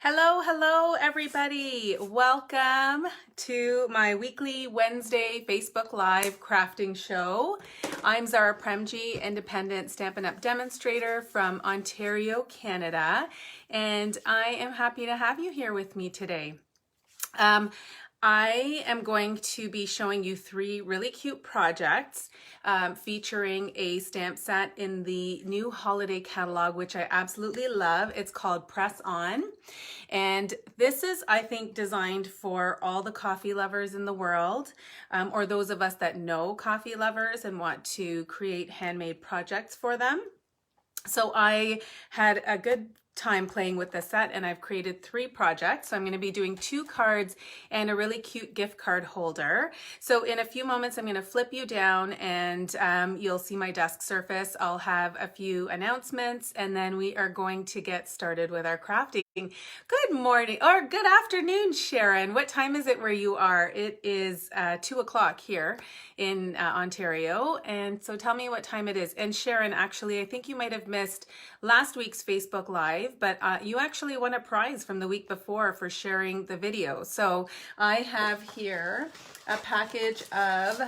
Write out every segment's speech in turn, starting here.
Hello, everybody. Welcome to my weekly Wednesday Facebook Live crafting show. I'm Zara Premji, independent Stampin' Up! Demonstrator from Ontario, Canada, and I am happy to have you here with me today. I am going to be showing you three really cute projects featuring a stamp set in the new Holiday Catalog, which I absolutely love. It's called Press On. And this is, I think, designed for all the coffee lovers in the world, or those of us that know coffee lovers and want to create handmade projects for them. So I had a good time playing with the set, and I've created three projects. So I'm going to be doing 2 cards and a really cute gift card holder. So in a few moments, I'm going to flip you down and you'll see my desk surface. I'll have a few announcements, and then we are going to get started with our crafting. Good morning or good afternoon, Sharon. What time is it where you are? It is 2 o'clock here in Ontario. And so tell me what time it is. And Sharon, actually, I think you might have missed last week's Facebook Live, but you actually won a prize from the week before for sharing the video. So I have here a package of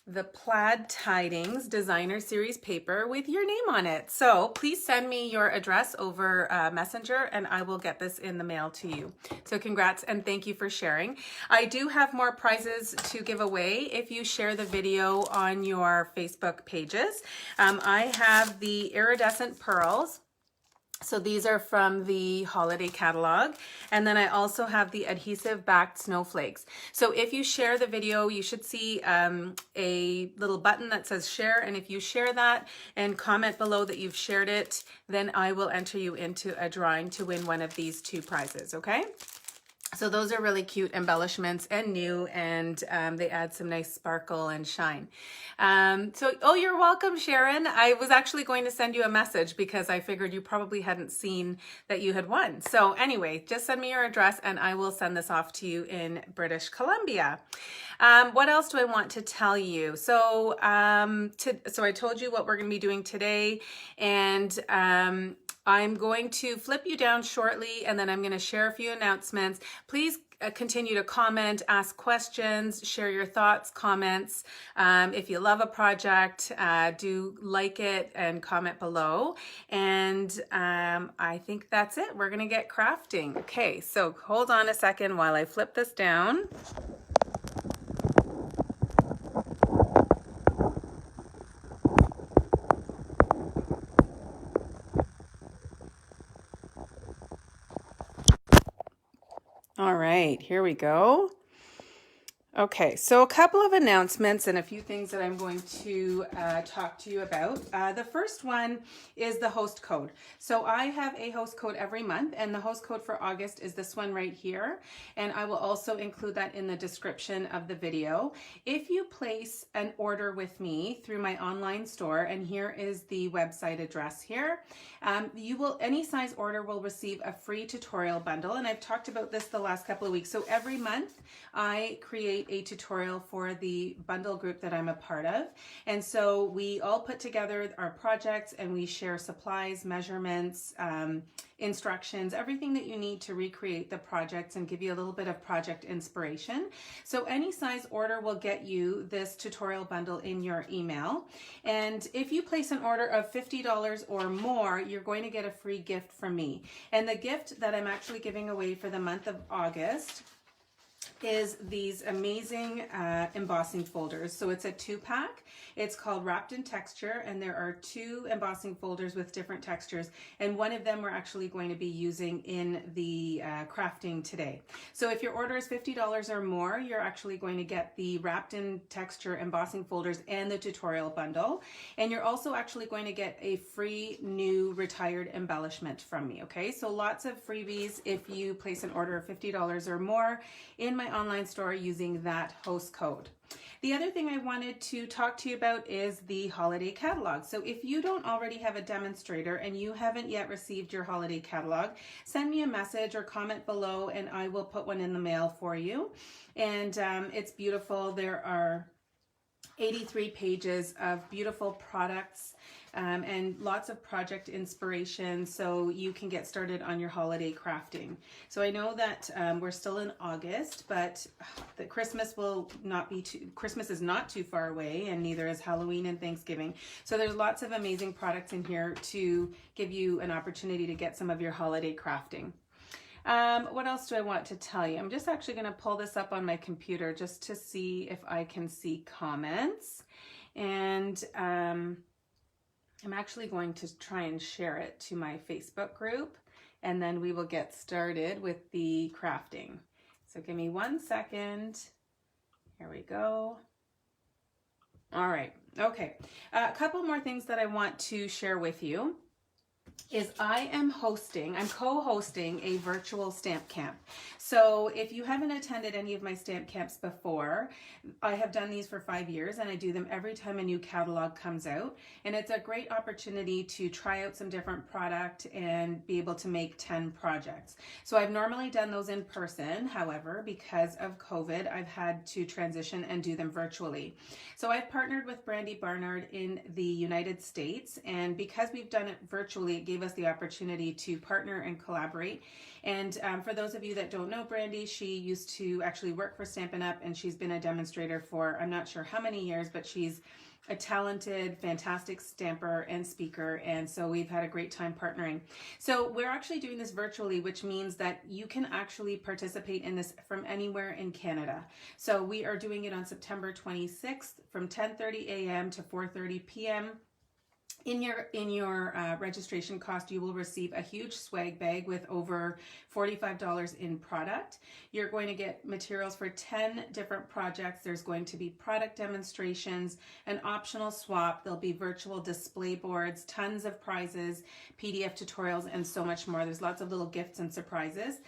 the Plaid Tidings Designer Series paper with your name on it. So please send me your address over Messenger and I will get this in the mail to you. So congrats and thank you for sharing. I do have more prizes to give away if you share the video on your Facebook pages. I have the iridescent pearls. So these are from the Holiday Catalog. And then I also have the adhesive backed snowflakes. So if you share the video, you should see a little button that says share. And if you share that and comment below that you've shared it, then I will enter you into a drawing to win one of these 2 prizes, okay? So those are really cute embellishments and new, and they add some nice sparkle and shine. Oh, you're welcome, Sharon. I was actually going to send you a message because I figured you probably hadn't seen that you had won. So anyway, just send me your address and I will send this off to you in British Columbia. What else do I want to tell you? So I told you what we're going to be doing today, and I'm going to flip you down shortly, and then I'm going to share a few announcements. Please continue to comment, ask questions, share your thoughts, comments. If you love a project, do like it and comment below. And I think that's it. We're going to get crafting. Okay, so hold on a second while I flip this down. All right, here we go. Okay, so a couple of announcements and a few things that I'm going to talk to you about. The first one is the host code. So I have a host code every month, and the host code for August is this one right here. And I will also include that in the description of the video. If you place an order with me through my online store, and here is the website address here, any size order will receive a free tutorial bundle. And I've talked about this the last couple of weeks. So every month I create a tutorial for the bundle group that I'm a part of. And so we all put together our projects and we share supplies, measurements, instructions, everything that you need to recreate the projects and give you a little bit of project inspiration. So any size order will get you this tutorial bundle in your email. And if you place an order of $50 or more, you're going to get a free gift from me. And the gift that I'm actually giving away for the month of August is these amazing embossing folders. So it's a 2-pack. It's called Wrapped in Texture, and there are 2 embossing folders with different textures, and one of them we're actually going to be using in the crafting today. So if your order is $50 or more, you're actually going to get the Wrapped in Texture embossing folders and the tutorial bundle, and you're also actually going to get a free new retired embellishment from me, okay? So lots of freebies if you place an order of $50 or more in my online store using that host code. The other thing I wanted to talk to you about is the Holiday Catalog. So if you don't already have a demonstrator and you haven't yet received your Holiday Catalog, send me a message or comment below and I will put one in the mail for you. And it's beautiful. There are 83 pages of beautiful products and lots of project inspiration so you can get started on your holiday crafting. So I know that we're still in August, but the Christmas is not too far away, and neither is Halloween and Thanksgiving. So there's lots of amazing products in here to give you an opportunity to get some of your holiday crafting. What else do I want to tell you? I'm just actually going to pull this up on my computer just to see if I can see comments. And I'm actually going to try and share it to my Facebook group, and then we will get started with the crafting. So give me 1 second. Here we go. All right. Okay. A couple more things that I want to share with you is I'm co-hosting a virtual stamp camp. So if you haven't attended any of my stamp camps before, I have done these for 5 years, and I do them every time a new catalog comes out. And it's a great opportunity to try out some different product and be able to make 10 projects. So I've normally done those in person. However, because of COVID, I've had to transition and do them virtually. So I've partnered with Brandy Barnard in the United States, and because we've done it virtually, it gave us the opportunity to partner and collaborate. And for those of you that don't know Brandy, she used to actually work for Stampin' Up, and she's been a demonstrator for I'm not sure how many years, but she's a talented, fantastic stamper and speaker, and so we've had a great time partnering. So we're actually doing this virtually, which means that you can actually participate in this from anywhere in Canada. So we are doing it on September 26th from 10:30 a.m. to 4:30 p.m. In your registration cost, you will receive a huge swag bag with over $45 in product. You're going to get materials for 10 different projects. There's going to be product demonstrations, an optional swap. There'll be virtual display boards, tons of prizes, PDF tutorials, and so much more. There's lots of little gifts and surprises.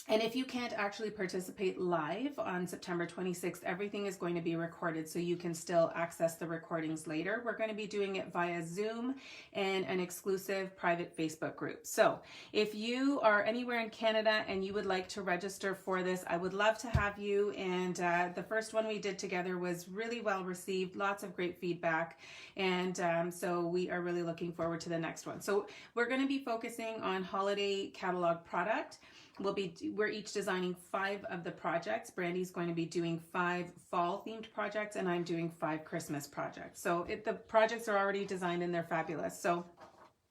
And if you can't actually participate live on September 26th, everything is going to be recorded, so you can still access the recordings later. We're going to be doing it via Zoom and an exclusive private Facebook group. So if you are anywhere in Canada and you would like to register for this, I would love to have you. And the first one we did together was really well received, lots of great feedback. And so we are really looking forward to the next one. So we're going to be focusing on holiday catalog product. We're each designing 5 of the projects. Brandy's going to be doing 5 fall themed projects, and I'm doing 5 Christmas projects. So the projects are already designed and they're fabulous. So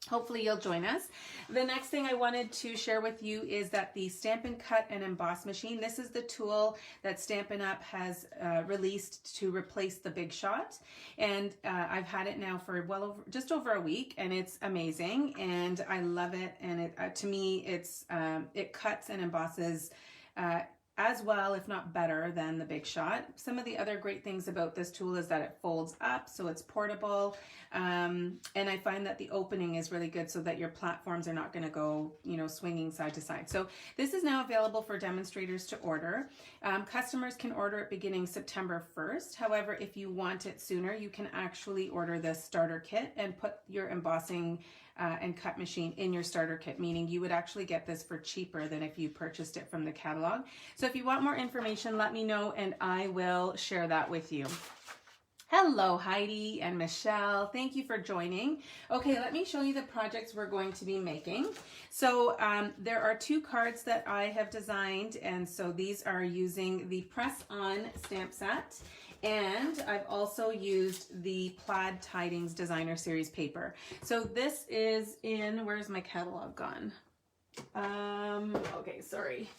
hopefully you'll join us. The next thing I wanted to share with you is that the Stampin' Cut and Emboss machine, this is the tool that Stampin' Up! Has released to replace the Big Shot. And I've had it now for just over a week, and it's amazing, and I love it. And to me, it cuts and embosses as well, if not better, than the Big Shot. Some of the other great things about this tool is that it folds up, so it's portable, and I find that the opening is really good so that your platforms are not going to go, swinging side to side. So this is now available for demonstrators to order. Customers can order it beginning September 1st. However, if you want it sooner, you can actually order the starter kit and put your embossing and cut machine in your starter kit, meaning you would actually get this for cheaper than if you purchased it from the catalog. So if you want more information, let me know and I will share that with you. Hello, Heidi and Michelle. Thank you for joining. Okay, let me show you the projects we're going to be making. So there are 2 cards that I have designed, and so these are using the press-on stamp set. And I've also used the Plaid Tidings Designer Series paper. So this is in, where's my catalog gone? Okay, sorry.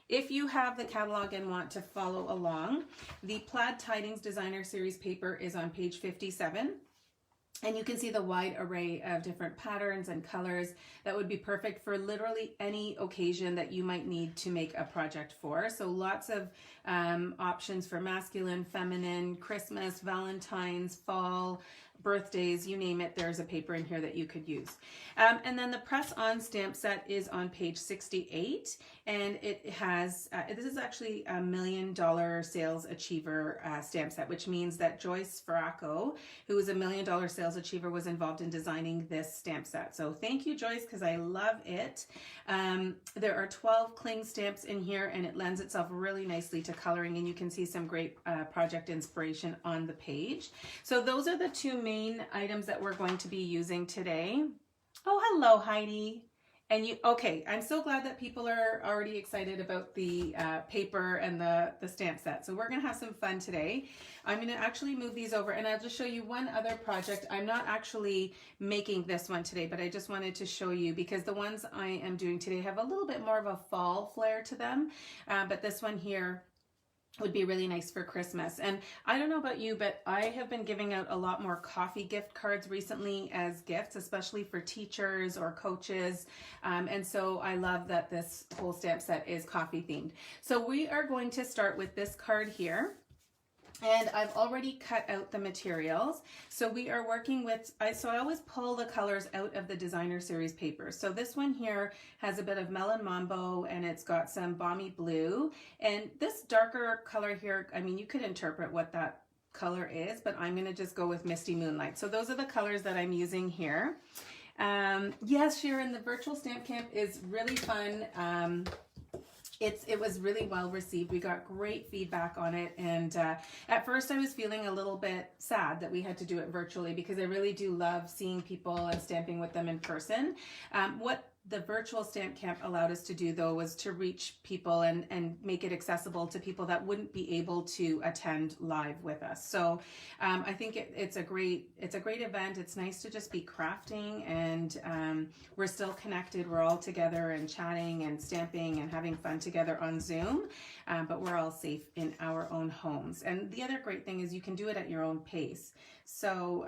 If you have the catalog and want to follow along, the Plaid Tidings Designer Series paper is on page 57. And you can see the wide array of different patterns and colors that would be perfect for literally any occasion that you might need to make a project for. So lots of options for masculine, feminine, Christmas, Valentine's, fall, birthdays, you name it, there's a paper in here that you could use. And then the press-on stamp set is on page 68, and it has, this is actually a $1 million sales achiever stamp set, which means that Joyce Farraco, who is a $1 million sales achiever, was involved in designing this stamp set. So thank you, Joyce, because I love it. There are 12 cling stamps in here, and it lends itself really nicely to coloring, and you can see some great project inspiration on the page. So those are the 2 main items that we're going to be using today. Oh, hello, Heidi. And you, okay, I'm so glad that people are already excited about the paper and the stamp set. So we're gonna have some fun today. I'm gonna actually move these over and I'll just show you one other project. I'm not actually making this one today, but I just wanted to show you because the ones I am doing today have a little bit more of a fall flair to them. But this one here would be really nice for Christmas. And I don't know about you, but I have been giving out a lot more coffee gift cards recently as gifts, especially for teachers or coaches. And so I love that this whole stamp set is coffee themed. So we are going to start with this card here. And I've already cut out the materials. So we are working with, so I always pull the colors out of the designer series paper. So this one here has a bit of Melon Mambo and it's got some Balmy Blue. And this darker color here, I mean, you could interpret what that color is, but I'm gonna just go with Misty Moonlight. So those are the colors that I'm using here. Yes, Sharon, the virtual stamp camp is really fun. It was really well received. We got great feedback on it. And at first I was feeling a little bit sad that we had to do it virtually because I really do love seeing people and stamping with them in person. What the virtual stamp camp allowed us to do though was to reach people and make it accessible to people that wouldn't be able to attend live with us. So I think it's a great event. It's nice to just be crafting and we're still connected. We're all together and chatting and stamping and having fun together on Zoom, but we're all safe in our own homes. And the other great thing is you can do it at your own pace. So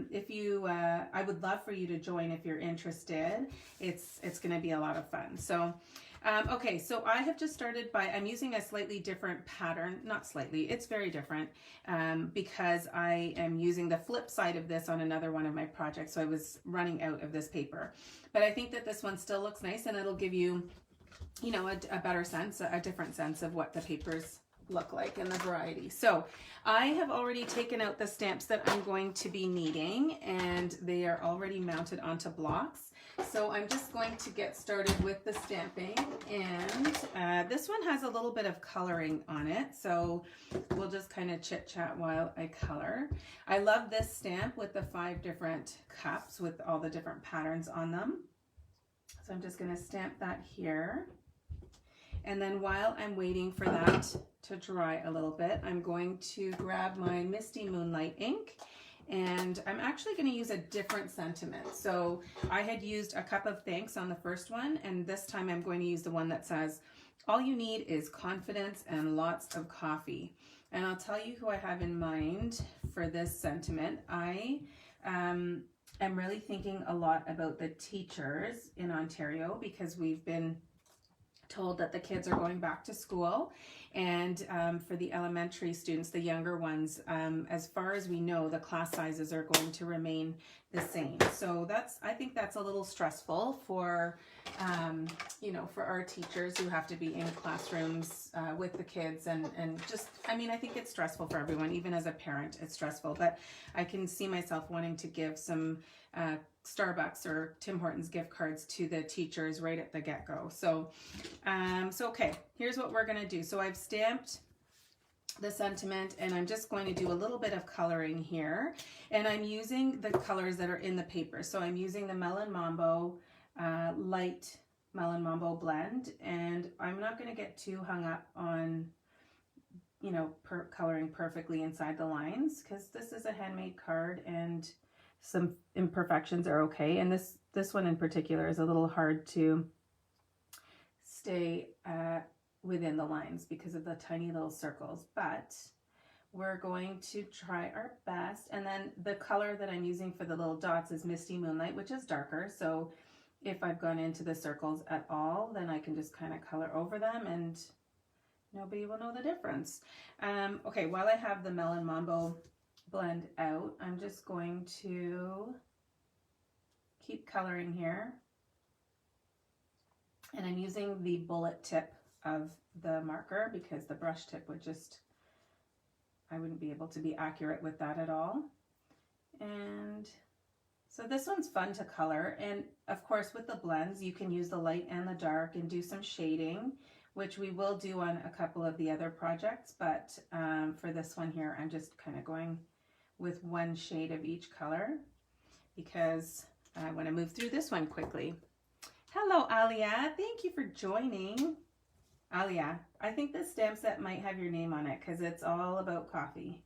if you, I would love for you to join if you're interested. It's going to be a lot of fun. So, okay, so I have just started by, I'm using a slightly different pattern, not slightly, it's very different because I am using the flip side of this on another one of my projects. So I was running out of this paper, but I think that this one still looks nice and it'll give you, you know, a better sense, a different sense of what the papers look like and the variety. So I have already taken out the stamps that I'm going to be needing and they are already mounted onto blocks. So I'm just going to get started with the stamping and this one has a little bit of coloring on it. So we'll just kind of chit chat while I color. I love this stamp with the 5 different cups with all the different patterns on them. So I'm just going to stamp that here. And then while I'm waiting for that to dry a little bit, I'm going to grab my Misty Moonlight ink and I'm actually going to use a different sentiment. So I had used a cup of thanks on the first one and this time I'm going to use the one that says, all you need is confidence and lots of coffee. And I'll tell you who I have in mind for this sentiment. I am really thinking a lot about the teachers in Ontario because we've been told that the kids are going back to school and for the elementary students, the younger ones, as far as we know, the class sizes are going to remain the same. So I think that's a little stressful for, you know, for our teachers who have to be in classrooms with the kids and just, I mean, I think it's stressful for everyone, even as a parent, it's stressful, but I can see myself wanting to give some Starbucks or Tim Hortons gift cards to the teachers right at the get-go. So, okay, here's what we're gonna do. So I've stamped the sentiment and I'm just going to do a little bit of coloring here and I'm using the colors that are in the paper. So I'm using the Melon Mambo light Melon Mambo blend and I'm not going to get too hung up on, you know, coloring perfectly inside the lines because this is a handmade card and some imperfections are okay. And this one in particular is a little hard to stay within the lines because of the tiny little circles, but we're going to try our best. And then the color that I'm using for the little dots is Misty Moonlight, which is darker. So if I've gone into the circles at all, then I can just kind of color over them and nobody will know the difference. Okay, while I have the Melon Mambo blend out, I'm just going to keep coloring here. And I'm using the bullet tip of the marker because the brush tip would just, I wouldn't be able to be accurate with that at all. And so this one's fun to color. And of course with the blends, you can use the light and the dark and do some shading, which we will do on a couple of the other projects. But for this one here, I'm just kind of going with one shade of each color because I want to move through this one quickly. Hello, Alia. Thank you for joining. Alia, I think this stamp set might have your name on it because it's all about coffee.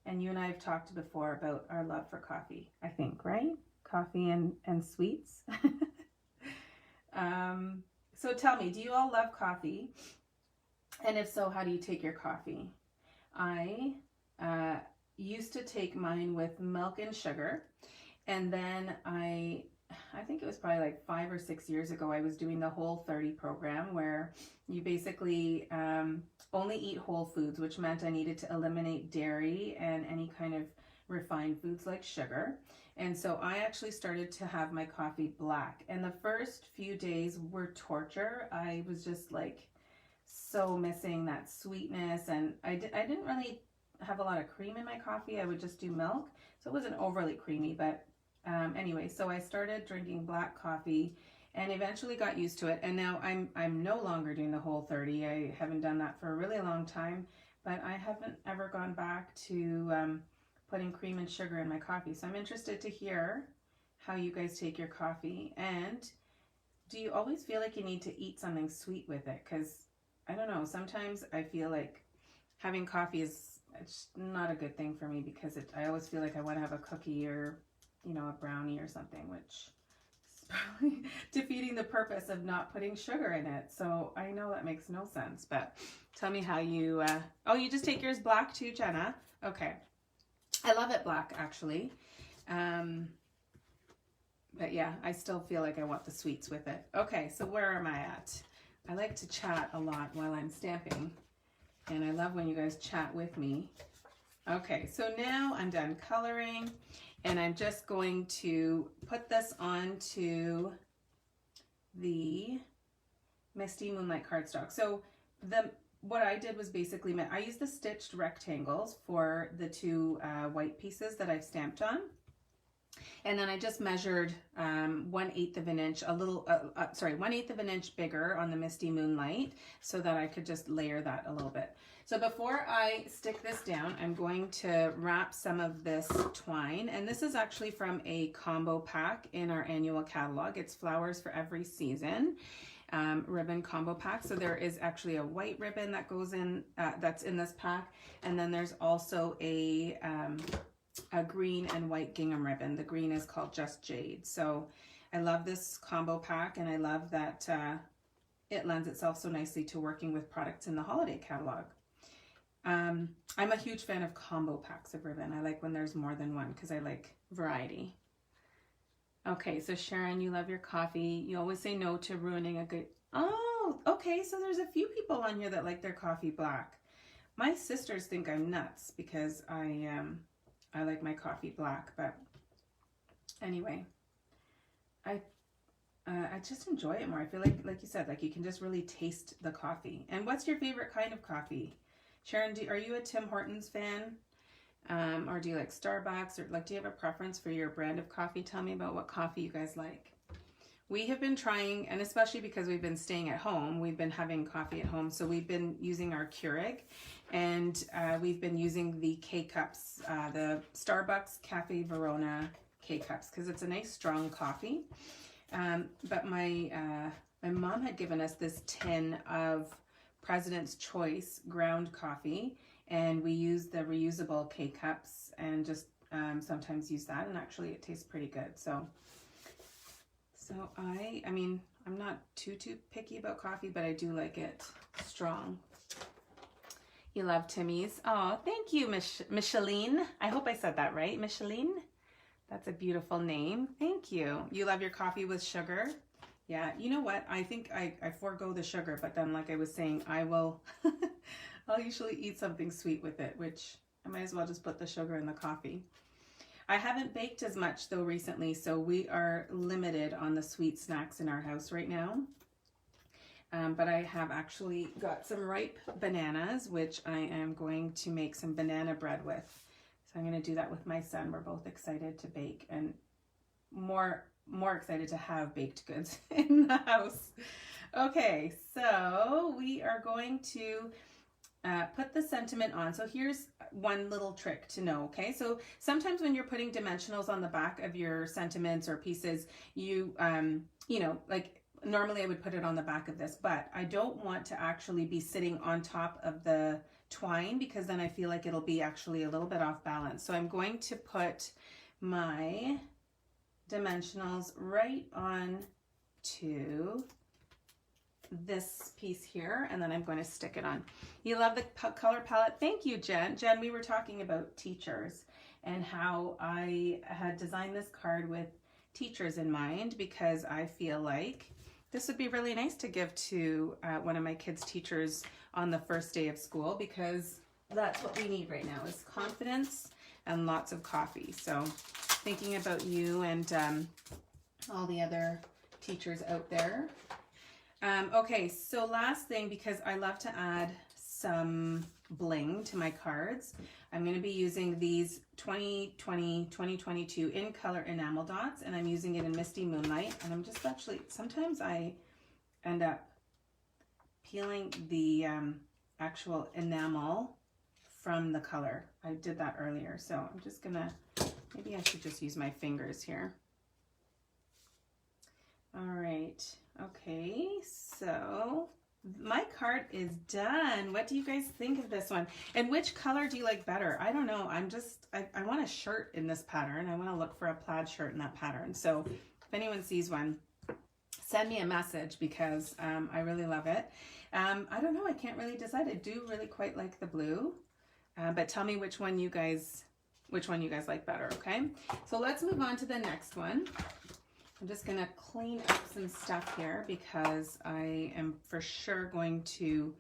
And you and I have talked before about our love for coffee, I think, right? Coffee and sweets. So tell me, do you all love coffee? And if so, how do you take your coffee? I used to take mine with milk and sugar. And then I think it was probably like 5 or 6 years ago, I was doing the Whole30 program where you basically only eat whole foods, which meant I needed to eliminate dairy and any kind of refined foods like sugar. And so I actually started to have my coffee black. And the first few days were torture. I was just like so missing that sweetness. And I didn't really have a lot of cream in my coffee. I would just do milk. So it wasn't overly creamy. But anyway, so I started drinking black coffee and eventually got used to it. And now I'm no longer doing the Whole30. I haven't done that for a really long time. But I haven't ever gone back to putting cream and sugar in my coffee. So I'm interested to hear how you guys take your coffee. And do you always feel like you need to eat something sweet with it? Because I don't know, sometimes I feel like having coffee is not a good thing for me because I always feel like I want to have a cookie or, you know, a brownie or something, which is probably defeating the purpose of not putting sugar in it. So I know that makes no sense, but tell me how you, oh, you just take yours black too, Jenna? Okay. I love it black, actually. But yeah, I still feel like I want the sweets with it. Okay, so where am I at? I like to chat a lot while I'm stamping. And I love when you guys chat with me. Okay, so now I'm done coloring. And I'm just going to put this onto the Misty Moonlight cardstock. So what I did was basically, I used the stitched rectangles for the two white pieces that I've stamped on. And then I just measured 1/8 of an inch, 1/8 of an inch bigger on the Misty Moonlight so that I could just layer that a little bit. So before I stick this down, I'm going to wrap some of this twine. And this is actually from a combo pack in our annual catalog. It's Flowers for Every Season. Ribbon combo pack. So there is actually a white ribbon that goes in, that's in this pack. And then there's also a green and white gingham ribbon. The green is called Just Jade. So I love this combo pack and I love that it lends itself so nicely to working with products in the holiday catalog. I'm a huge fan of combo packs of ribbon. I like when there's more than one because I like variety. Okay, so Sharon, you love your coffee. You always say no to ruining a good... Oh, okay, so there's a few people on here that like their coffee black. My sisters think I'm nuts because I like my coffee black, but anyway, I just enjoy it more. I feel like you said, like you can just really taste the coffee. And what's your favorite kind of coffee? Sharon, are you a Tim Hortons fan? Or do you like Starbucks, or like, do you have a preference for your brand of coffee? Tell me about what coffee you guys like. We have been trying, and especially because we've been staying at home, we've been having coffee at home. So we've been using our Keurig, and we've been using the K-Cups, the Starbucks Cafe Verona K-Cups, because it's a nice strong coffee. But my mom had given us this tin of President's Choice ground coffee, and we use the reusable K-Cups and just sometimes use that, and actually it tastes pretty good. So I mean, I'm not too picky about coffee, but I do like it strong. You love Timmy's. Oh, thank you, Micheline. I hope I said that right, Micheline. That's a beautiful name. Thank you. You love your coffee with sugar? Yeah, you know what? I think I forego the sugar, but then like I was saying, I will, I'll usually eat something sweet with it, which I might as well just put the sugar in the coffee. I haven't baked as much though recently, so we are limited on the sweet snacks in our house right now. But I have actually got some ripe bananas, which I am going to make some banana bread with. So I'm going to do that with my son. We're both excited to bake and more excited to have baked goods in the house. Okay, so we are going to put the sentiment on. So here's one little trick to know, okay? So sometimes when you're putting dimensionals on the back of your sentiments or pieces, you know, like normally I would put it on the back of this, but I don't want to actually be sitting on top of the twine because then I feel like it'll be actually a little bit off balance. So I'm going to put my dimensionals right on to this piece here, and then I'm going to stick it on. You love the color palette. Thank you, Jen. Jen, we were talking about teachers and how I had designed this card with teachers in mind because I feel like this would be really nice to give to one of my kids' teachers on the first day of school, because that's what we need right now is confidence and lots of coffee. So thinking about you and all the other teachers out there. Okay, so last thing, because I love to add some bling to my cards, I'm going to be using these 2022 in color enamel dots, and I'm using it in Misty Moonlight. And I'm just actually, sometimes I end up peeling the actual enamel from the color. I did that earlier, so I'm just gonna, maybe I should just use my fingers here. All right, okay, so my card is done. What do you guys think of this one? And which color do you like better? I don't know. I want a shirt in this pattern. I want to look for a plaid shirt in that pattern. So if anyone sees one, send me a message because I really love it. I don't know. I can't really decide. I do really quite like the blue, but tell me which one you guys like better. Okay. So let's move on to the next one. I'm just going to clean up some stuff here because I am for sure going to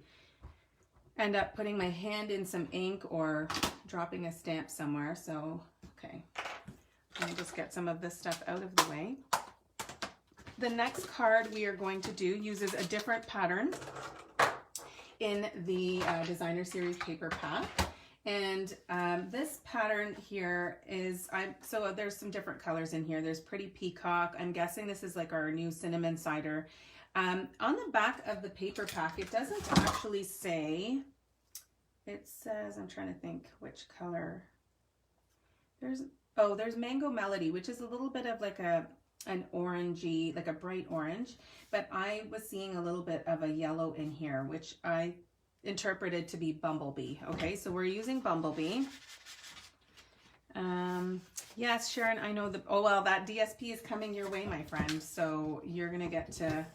end up putting my hand in some ink or dropping a stamp somewhere. So, okay, let me just get some of this stuff out of the way. The next card we are going to do uses a different pattern in the Designer Series paper pack. And this pattern here is, so there's some different colors in here. There's Pretty Peacock. I'm guessing this is like our new Cinnamon Cider. On the back of the paper pack, it doesn't actually say, it says, I'm trying to think which color. There's Mango Melody, which is a little bit of like an orangey, like a bright orange, but I was seeing a little bit of a yellow in here, which I interpreted to be Bumblebee. Okay, so we're using Bumblebee. Yes, Sharon, I know oh well, that DSP is coming your way, my friend, so you're gonna get to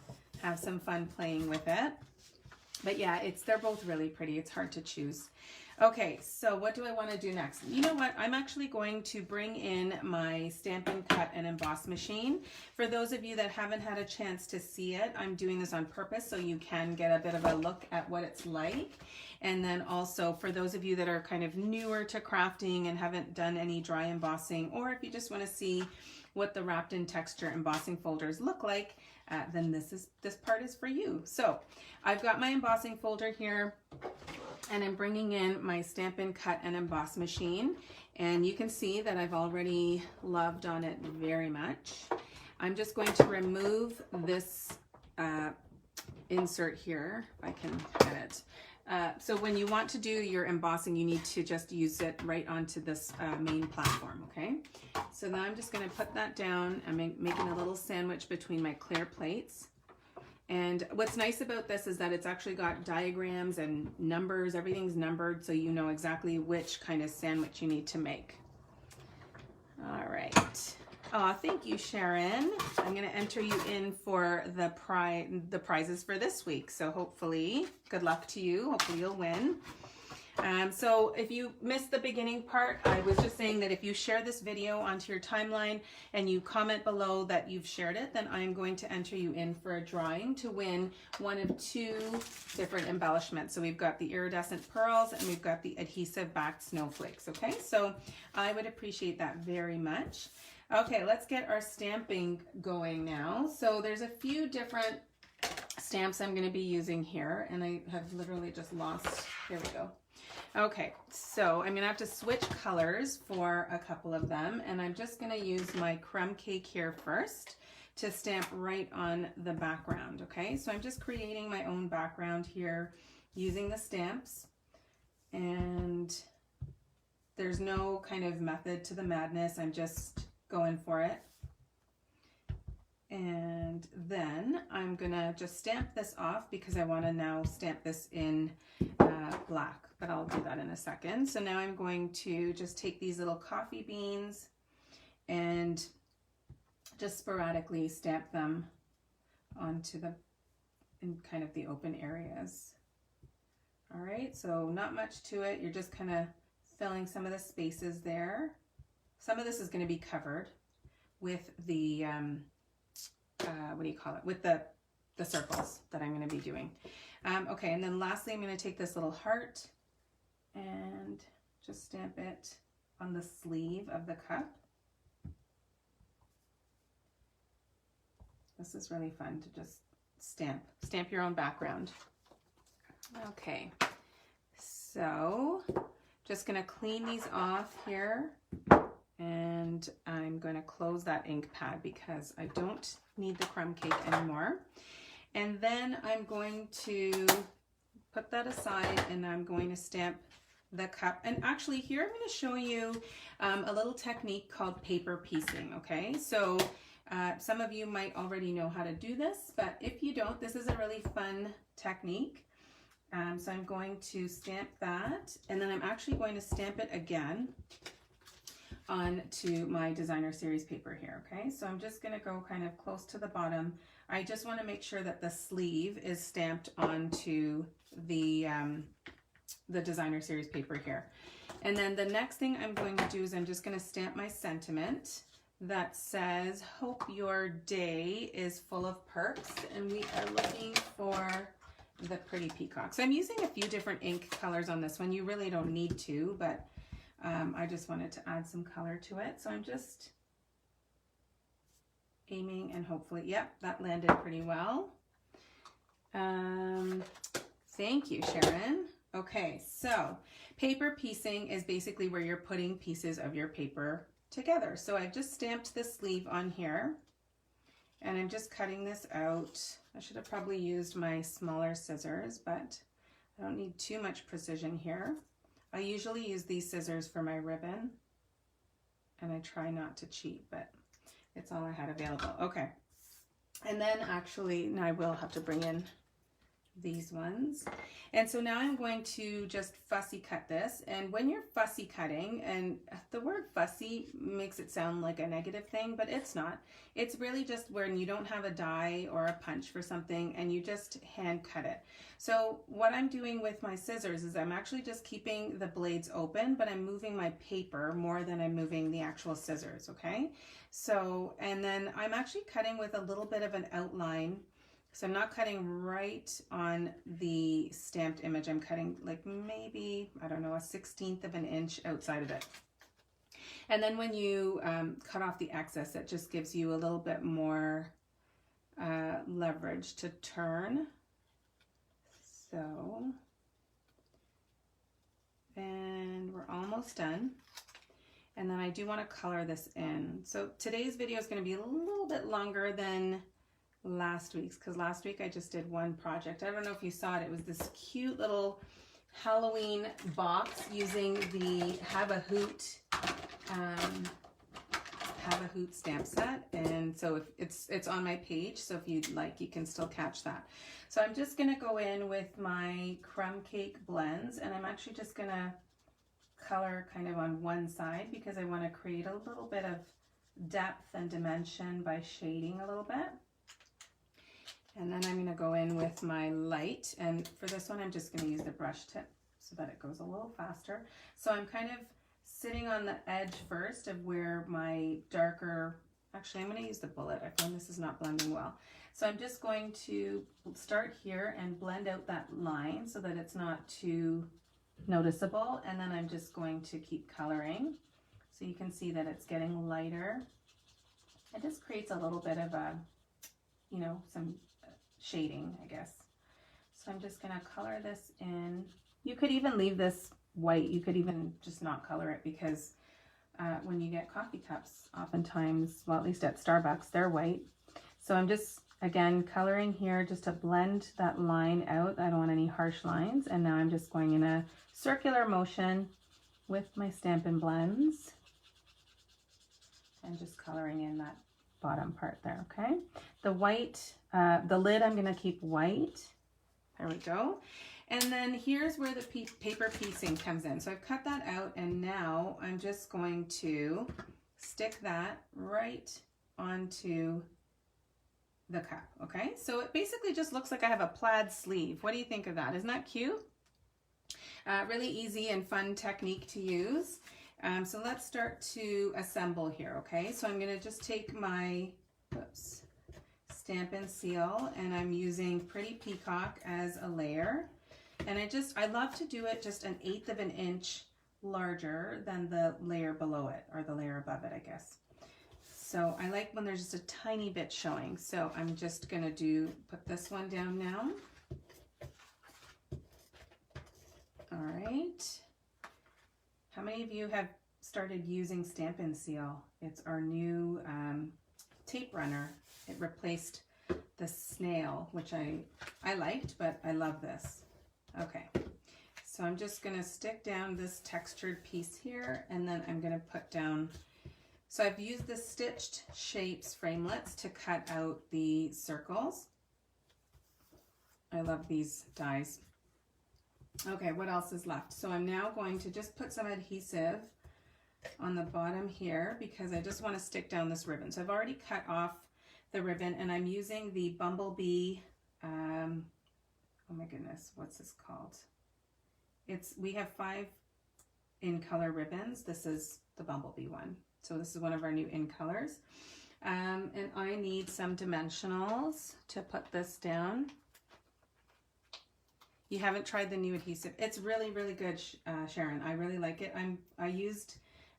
have some fun playing with it. But yeah, they're both really pretty. It's hard to choose. Okay, so what do I want to do next? You know what? I'm actually going to bring in my Stampin' Cut and Emboss machine. For those of you that haven't had a chance to see it, I'm doing this on purpose so you can get a bit of a look at what it's like. And then also for those of you that are kind of newer to crafting and haven't done any dry embossing, or if you just want to see what the wrapped in texture embossing folders look like, then this part is for you. So I've got my embossing folder here, and I'm bringing in my Stampin' Cut and Emboss machine, and you can see that I've already loved on it very much. I'm just going to remove this insert here, if I can get it. So when you want to do your embossing, you need to just use it right onto this main platform, okay? So now I'm just going to put that down. I'm making a little sandwich between my clear plates. And what's nice about this is that it's actually got diagrams and numbers. Everything's numbered, so you know exactly which kind of sandwich you need to make. All right. Oh, thank you, Sharon. I'm going to enter you in for the prizes for this week. So hopefully, good luck to you. Hopefully you'll win. So if you missed the beginning part, I was just saying that if you share this video onto your timeline and you comment below that you've shared it, then I'm going to enter you in for a drawing to win one of 2 different embellishments. So we've got the iridescent pearls and we've got the adhesive backed snowflakes. Okay, so I would appreciate that very much. Okay, let's get our stamping going now. So there's a few different stamps I'm going to be using here, and I have literally just lost, here we go. Okay, so I'm going to have to switch colors for a couple of them, and I'm just going to use my crumb cake here first to stamp right on the background, okay? So I'm just creating my own background here using the stamps. And there's no kind of method to the madness. I'm just going for it. And then I'm gonna just stamp this off because I want to now stamp this in black, but I'll do that in a second. So now I'm going to just take these little coffee beans and just sporadically stamp them onto in kind of the open areas. All right, so not much to it. You're just kind of filling some of the spaces there. Some of this is going to be covered with the what do you call it, with the circles that I'm going to be doing. Okay, and then lastly, I'm going to take this little heart and just stamp it on the sleeve of the cup. This is really fun to just stamp your own background. Okay, so just going to clean these off here, and I'm going to close that ink pad because I don't need the crumb cake anymore. And then I'm going to put that aside, and I'm going to stamp the cup. And actually here I'm going to show you a little technique called paper piecing. Okay, so some of you might already know how to do this, but if you don't, this is a really fun technique. So I'm going to stamp that, and then I'm actually going to stamp it again onto my designer series paper here. Okay, so I'm just going to go kind of close to the bottom. I just want to make sure that the sleeve is stamped onto the designer series paper here. And then the next thing I'm going to do is I'm just going to stamp my sentiment that says, "Hope your day is full of perks," and we are looking for the pretty peacock. So I'm using a few different ink colors on this one. You really don't need to, but I just wanted to add some color to it. So I'm just aiming, and hopefully, yep, that landed pretty well. Thank you, Sharon. Okay, so paper piecing is basically where you're putting pieces of your paper together. So I've just stamped the sleeve on here, and I'm just cutting this out. I should have probably used my smaller scissors, but I don't need too much precision here. I usually use these scissors for my ribbon, and I try not to cheat, but it's all I had available. Okay, and then actually, now I will have to bring in these ones. And so now I'm going to just fussy cut this. And when you're fussy cutting, and the word fussy makes it sound like a negative thing, but it's not. It's really just when you don't have a die or a punch for something and you just hand cut it. So what I'm doing with my scissors is I'm actually just keeping the blades open, but I'm moving my paper more than I'm moving the actual scissors, okay? So, and then I'm actually cutting with a little bit of an outline. So I'm not cutting right on the stamped image. I'm cutting like maybe, I don't know, a 1/16 of an inch outside of it. And then when you cut off the excess, it just gives you a little bit more leverage to turn. So, and we're almost done. And then I do want to color this in. So today's video is going to be a little bit longer than last week's, because last week I just did one project. I don't know if you saw it. It was this cute little Halloween box using the Have a Hoot stamp set, and so if it's on my page, so if you'd like, you can still catch that. So I'm just going to go in with my crumb cake blends, and I'm actually just going to color kind of on one side because I want to create a little bit of depth and dimension by shading a little bit. And then I'm going to go in with my light, and for this one I'm just going to use the brush tip so that it goes a little faster. So I'm kind of sitting on the edge first of where my darker, actually I'm going to use the bullet. I find this is not blending well. So I'm just going to start here and blend out that line so that it's not too noticeable, and then I'm just going to keep coloring. So you can see that it's getting lighter. It just creates a little bit of a, you know, some shading, I guess. So I'm just going to color this in. You could even leave this white. You could even just not color it, because when you get coffee cups, oftentimes, well, at least at Starbucks, they're white. So I'm just Again, coloring here just to blend that line out. I don't want any harsh lines. And now I'm just going in a circular motion with my Stampin' Blends and just coloring in that bottom part there, okay? The white, the lid I'm gonna keep white. There we go. And then here's where the paper piecing comes in. So I've cut that out, and now I'm just going to stick that right onto the cup, okay? So it basically just looks like I have a plaid sleeve. What do you think of that? Isn't that cute? Really easy and fun technique to use. So let's start to assemble here, okay? So I'm gonna just take my, Stampin' Seal, and I'm using Pretty Peacock as a layer. And I love to do it just 1/8 of an inch larger than the layer below it, or the layer above it, I guess. So I like when there's just a tiny bit showing. So I'm just gonna put this one down now. All right. How many of you have started using Stampin' Seal? It's our new tape runner. It replaced the snail, which I liked, but I love this. Okay, so I'm just gonna stick down this textured piece here, and then I'm gonna put down, so I've used the Stitched Shapes framelits to cut out the circles. I love these dies. Okay, what else is left? So I'm now going to just put some adhesive on the bottom here because I just want to stick down this ribbon. So I've already cut off the ribbon, and I'm using the Bumblebee, oh my goodness, what's this called? We have 5 in color ribbons. This is the Bumblebee one. So this is one of our new in colors. And I need some dimensionals to put this down. You haven't tried the new adhesive. It's really, really good, Sharon. I really like it.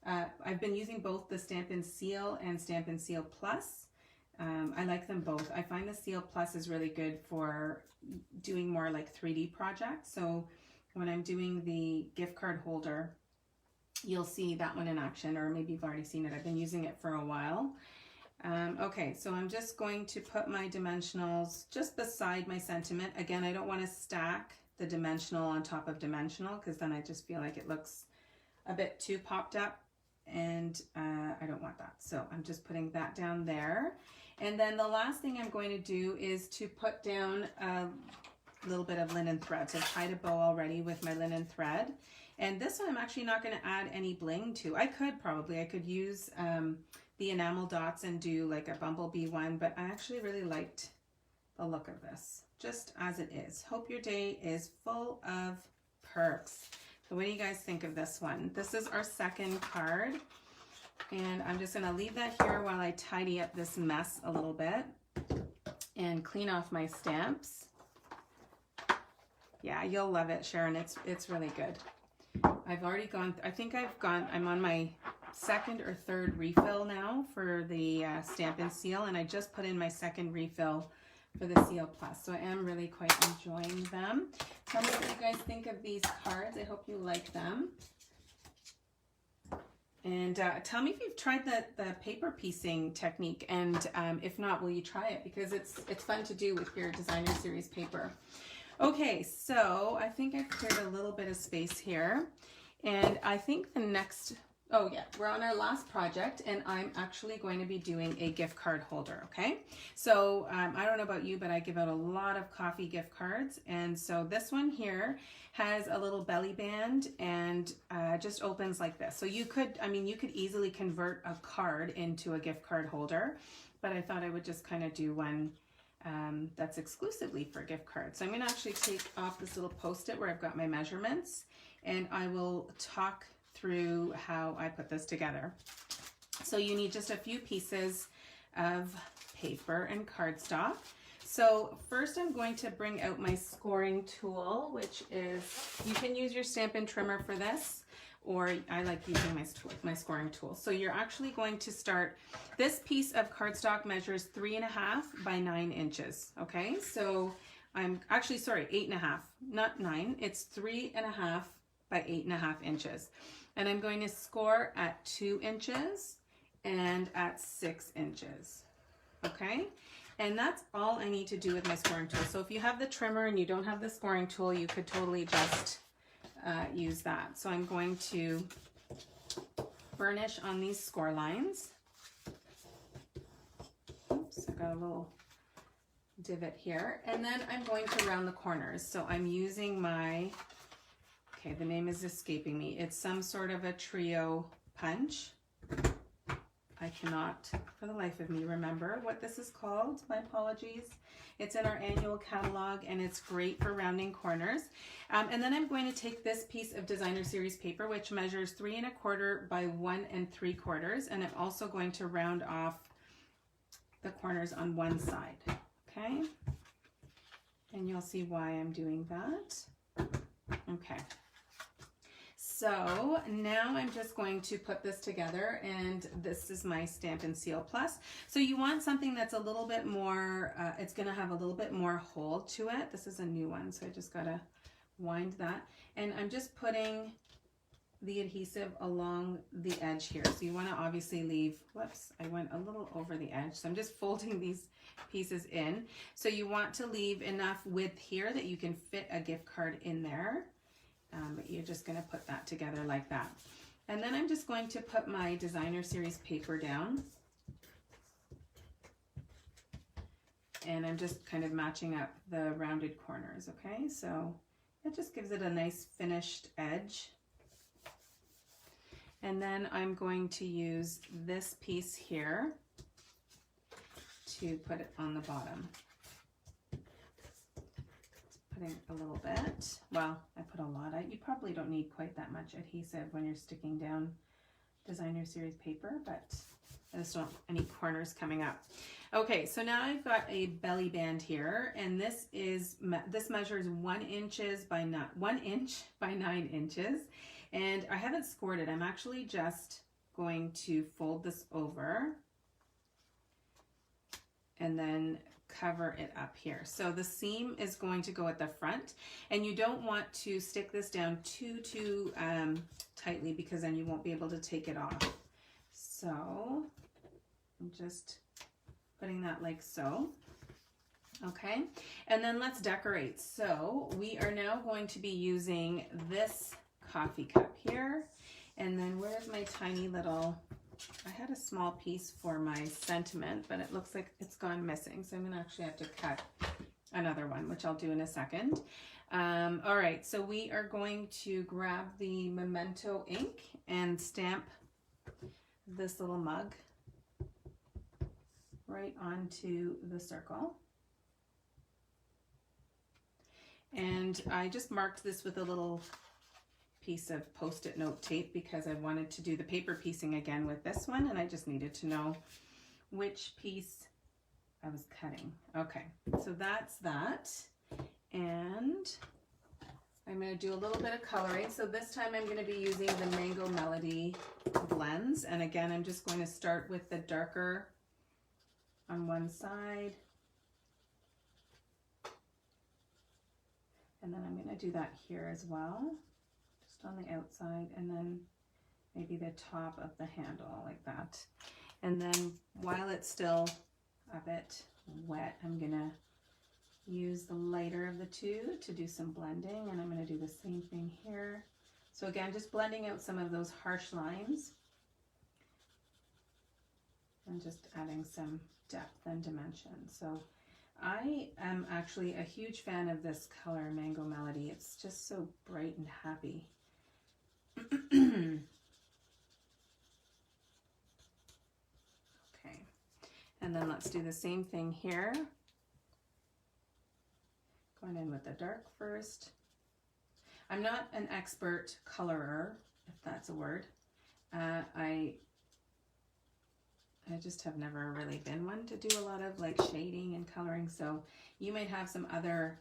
I've been using both the Stampin' Seal and Stampin' Seal Plus. I like them both. I find the Seal Plus is really good for doing more like 3D projects. So when I'm doing the gift card holder, you'll see that one in action, or maybe you've already seen it. I've been using it for a while. Okay, so I'm just going to put my dimensionals just beside my sentiment. Again, I don't want to stack the dimensional on top of dimensional because then I just feel like it looks a bit too popped up, and I don't want that. So I'm just putting that down there. And then the last thing I'm going to do is to put down a little bit of linen thread. So I've tied a bow already with my linen thread. And this one I'm actually not going to add any bling to. I could use the enamel dots and do like a bumblebee one, but I actually really liked the look of this, just as it is. Hope your day is full of perks. So what do you guys think of this one? This is our second card, and I'm just gonna leave that here while I tidy up this mess a little bit and clean off my stamps. Yeah, you'll love it, Sharon. It's really good. I've already gone, I'm on my second or third refill now for the Stampin' Seal, and I just put in my second refill for the Seal Plus. So I am really quite enjoying them. Tell me what you guys think of these cards. I hope you like them. And tell me if you've tried the paper piecing technique, and if not, will you try it? Because it's fun to do with your designer series paper. Okay, so I think I've cleared a little bit of space here, and I think the next, oh yeah, we're on our last project, and I'm actually going to be doing a gift card holder, okay? So I don't know about you, but I give out a lot of coffee gift cards, and so this one here has a little belly band and just opens like this. So you could easily convert a card into a gift card holder, but I thought I would just kind of do one that's exclusively for gift cards. So I'm going to actually take off this little post-it where I've got my measurements, and I will talk through how I put this together. So you need just a few pieces of paper and cardstock. So first I'm going to bring out my scoring tool, which is, you can use your Stampin' trimmer for this, or I like using my scoring tool. So you're actually going to start, this piece of cardstock measures 3.5 by 9 inches, okay? So I'm actually, sorry, 8.5, not 9, it's 3.5 by 8.5 inches. And I'm going to score at 2 inches and at 6 inches, okay? And that's all I need to do with my scoring tool. So if you have the trimmer and you don't have the scoring tool, you could totally just use that. So I'm going to burnish on these score lines. Oops, I got a little divot here. And then I'm going to round the corners. So I'm using my, okay, the name is escaping me. It's some sort of a trio punch. I cannot for the life of me remember what this is called. My apologies. It's in our annual catalog and it's great for rounding corners. And then I'm going to take this piece of designer series paper, which measures 3 1/4 by 1 3/4, and I'm also going to round off the corners on one side. Okay, and you'll see why I'm doing that. Okay. So now I'm just going to put this together, and this is my Stampin' Seal Plus. So you want something that's a little bit more, it's going to have a little bit more hold to it. This is a new one, so I just got to wind that. And I'm just putting the adhesive along the edge here. So you want to obviously leave, whoops, I went a little over the edge. So I'm just folding these pieces in. So you want to leave enough width here that you can fit a gift card in there. But you're just going to put that together like that. And then I'm just going to put my designer series paper down. And I'm just kind of matching up the rounded corners, okay? So it just gives it a nice finished edge. And then I'm going to use this piece here to put it on the bottom. Putting a little bit. Well, I put a lot. You probably don't need quite that much adhesive when you're sticking down designer series paper, but I just don't want any corners coming up. Okay, so now I've got a belly band here, and this measures 1 inch by 9 inches, and I haven't scored it. I'm actually just going to fold this over and then cover it up here. So the seam is going to go at the front, and you don't want to stick this down too tightly, because then you won't be able to take it off. So I'm just putting that like so. Okay, and then let's decorate. So we are now going to be using this coffee cup here, and then where's my tiny little, I had a small piece for my sentiment, but it looks like it's gone missing. So I'm going to actually have to cut another one, which I'll do in a second. All right, so we are going to grab the Memento ink and stamp this little mug right onto the circle. And I just marked this with a little piece of Post-it note tape because I wanted to do the paper piecing again with this one, and I just needed to know which piece I was cutting. Okay, so that's that. And I'm going to do a little bit of coloring. So this time I'm going to be using the Mango Melody blends, and again I'm just going to start with the darker on one side, and then I'm going to do that here as well, just on the outside, and then maybe the top of the handle like that. And then while it's still a bit wet, I'm going to use the lighter of the two to do some blending, and I'm going to do the same thing here. So again, just blending out some of those harsh lines and just adding some depth and dimension. So I am actually a huge fan of this color, Mango Melody. It's just so bright and happy. Okay, and then let's do the same thing here. Going in with the dark first. I'm not an expert colorer, if that's a word. I just have never really been one to do a lot of like shading and coloring, so you might have some other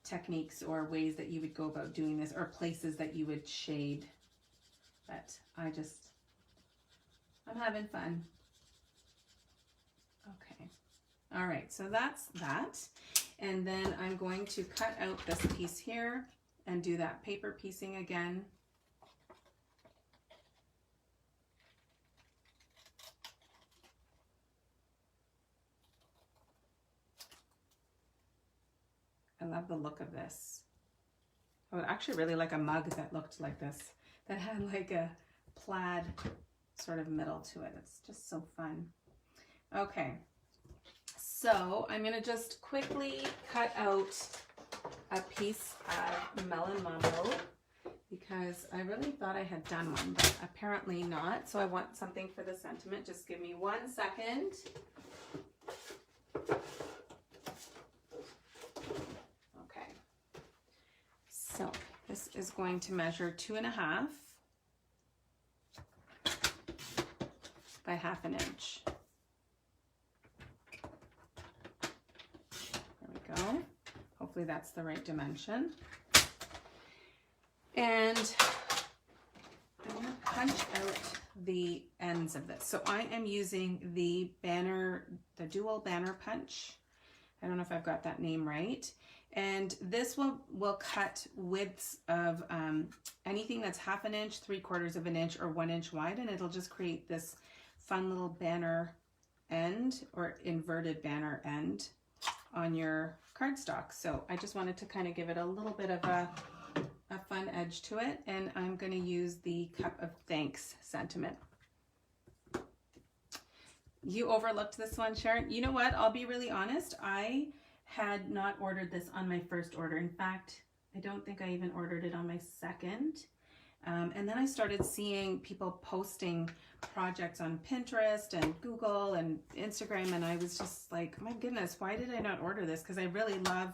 techniques or ways that you would go about doing this, or places that you would shade, but I'm having fun. Okay, all right, so that's that. And then I'm going to cut out this piece here and do that paper piecing again. love the look of this. I would actually really like a mug that looked like this, that had like a plaid sort of middle to it. It's just so fun. Okay, so I'm gonna just quickly cut out a piece of melon mambo because I really thought I had done one, but apparently not. So I want something for the sentiment. Just give me 1 second. Okay. So this is going to measure 2.5 by 1/2 inch. There we go. Hopefully that's the right dimension. And I'm going to punch out the ends of this. So I am using the dual banner punch. I don't know if I've got that name right. And this will cut widths of anything that's 1/2 inch, 3/4 inch, or 1 inch wide, and it'll just create this fun little banner end or inverted banner end on your cardstock. So I just wanted to kind of give it a little bit of a fun edge to it, and I'm going to use the Cup of Thanks sentiment. You overlooked this one, Sharon. You know what? I'll be really honest. I had not ordered this on my first order. In fact, I don't think I even ordered it on my second. And then I started seeing people posting projects on Pinterest and Google and Instagram, and I was just like, my goodness, why did I not order this? Because I really love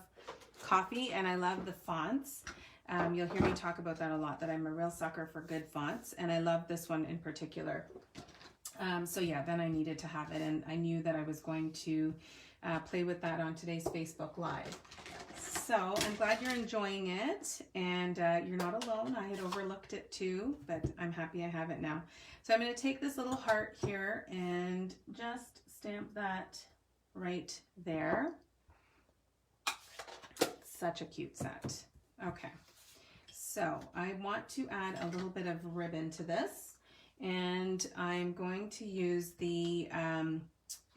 coffee and I love the fonts. You'll hear me talk about that a lot, that I'm a real sucker for good fonts, and I love this one in particular. So yeah, then I needed to have it, and I knew that I was going to play with that on today's Facebook Live. So I'm glad you're enjoying it, and you're not alone. I had overlooked it too, but I'm happy I have it now. So I'm going to take this little heart here and just stamp that right there. Such a cute set. Okay, so I want to add a little bit of ribbon to this, and I'm going to use the,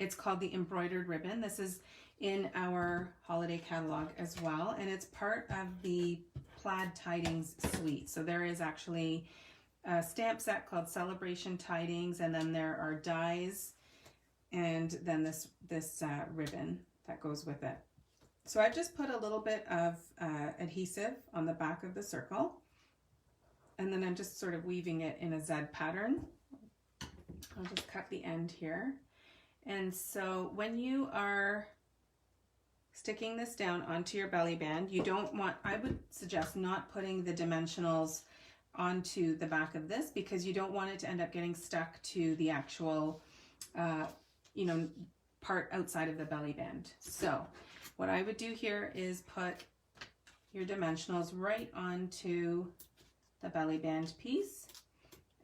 it's called the embroidered ribbon. This is in our holiday catalog as well, and it's part of the plaid tidings suite. So there is actually a stamp set called Celebration Tidings, and then there are dies, and then this ribbon that goes with it. So I've just put a little bit of adhesive on the back of the circle, and then I'm just sort of weaving it in a Z pattern. I'll just cut the end here. And so when you are sticking this down onto your belly band, you don't want, I would suggest not putting the dimensionals onto the back of this, because you don't want it to end up getting stuck to the actual, part outside of the belly band. So what I would do here is put your dimensionals right onto the belly band piece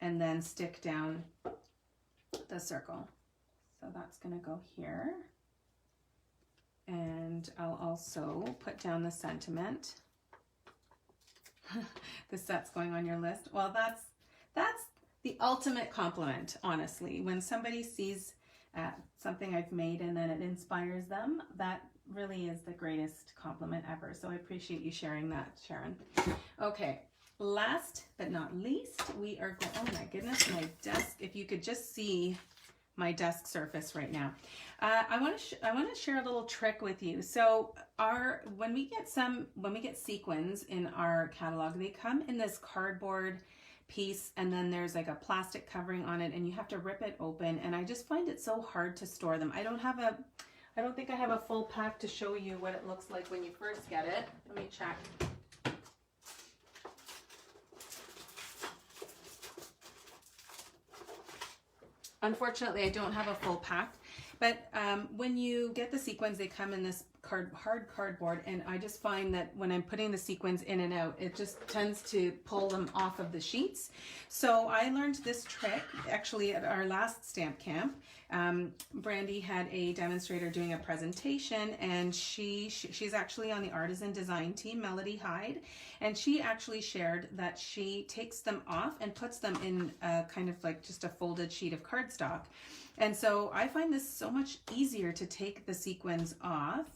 and then stick down the circle. So that's going to go here. And I'll also put down the sentiment. The set's going on your list. Well, that's the ultimate compliment, honestly. When somebody sees something I've made and then it inspires them, that really is the greatest compliment ever. So I appreciate you sharing that, Sharon. Okay, last but not least, we are going, oh my goodness, my desk, if you could just see my desk surface right now. I want to share a little trick with you. So when we get sequins in our catalog, they come in this cardboard piece, and then there's like a plastic covering on it, and you have to rip it open, and I just find it so hard to store them. I don't think I have a full pack to show you what it looks like when you first get it. Let me check. Unfortunately, I don't have a full pack, but when you get the sequins, they come in this hard cardboard, and I just find that when I'm putting the sequins in and out, it just tends to pull them off of the sheets. So I learned this trick actually at our last stamp camp. Brandy had a demonstrator doing a presentation, and she's actually on the artisan design team, Melody Hyde, and she actually shared that she takes them off and puts them in a kind of like just a folded sheet of cardstock. And so I find this so much easier to take the sequins off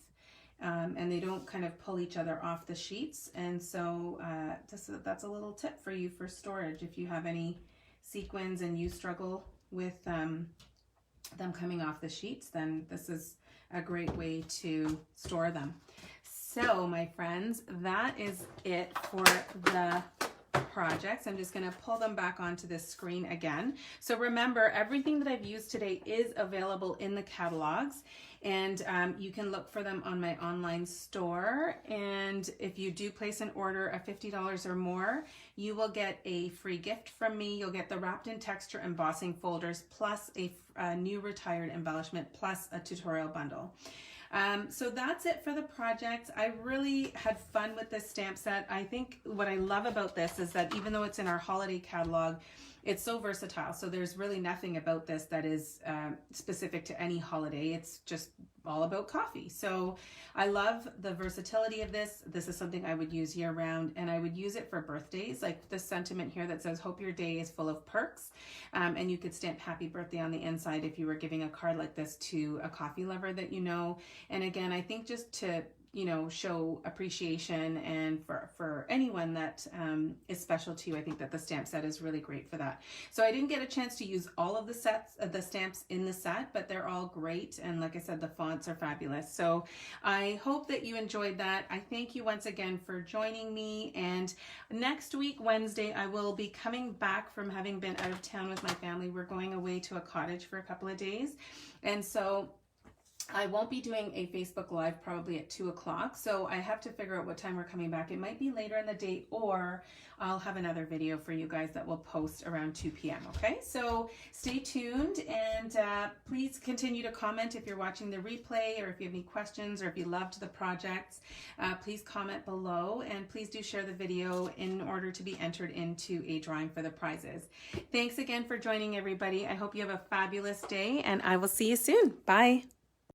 and they don't kind of pull each other off the sheets. And so that's a little tip for you for storage. If you have any sequins and you struggle with them coming off the sheets, then this is a great way to store them. So my friends, that is it for the projects. I'm just going to pull them back onto this screen again. So remember, everything that I've used today is available in the catalogs, and you can look for them on my online store. And if you do place an order of $50 or more, you will get a free gift from me. You'll get the wrapped in texture embossing folders, plus a new retired embellishment, plus a tutorial bundle. So that's it for the project. I really had fun with this stamp set. I think what I love about this is that even though it's in our holiday catalog, it's so versatile. So there's really nothing about this that is specific to any holiday. It's just all about coffee. So I love the versatility of this. This is something I would use year round, and I would use it for birthdays, like this sentiment here that says, hope your day is full of perks. And you could stamp happy birthday on the inside if you were giving a card like this to a coffee lover that you know. And again, I think just to show appreciation, and for anyone that is special to you, I think that the stamp set is really great for that. So I didn't get a chance to use all of the stamps in the set, but they're all great, and like I said, the fonts are fabulous. So I hope that you enjoyed that. I thank you once again for joining me, and next week, Wednesday, I will be coming back from having been out of town with my family. We're going away to a cottage for a couple of days, and so I won't be doing a Facebook Live probably at 2 o'clock, so I have to figure out what time we're coming back. It might be later in the day, or I'll have another video for you guys that will post around 2 p.m. Okay, so stay tuned, and please continue to comment if you're watching the replay, or if you have any questions, or if you loved the projects. Please comment below, and please do share the video in order to be entered into a drawing for the prizes. Thanks again for joining, everybody. I hope you have a fabulous day, and I will see you soon. Bye.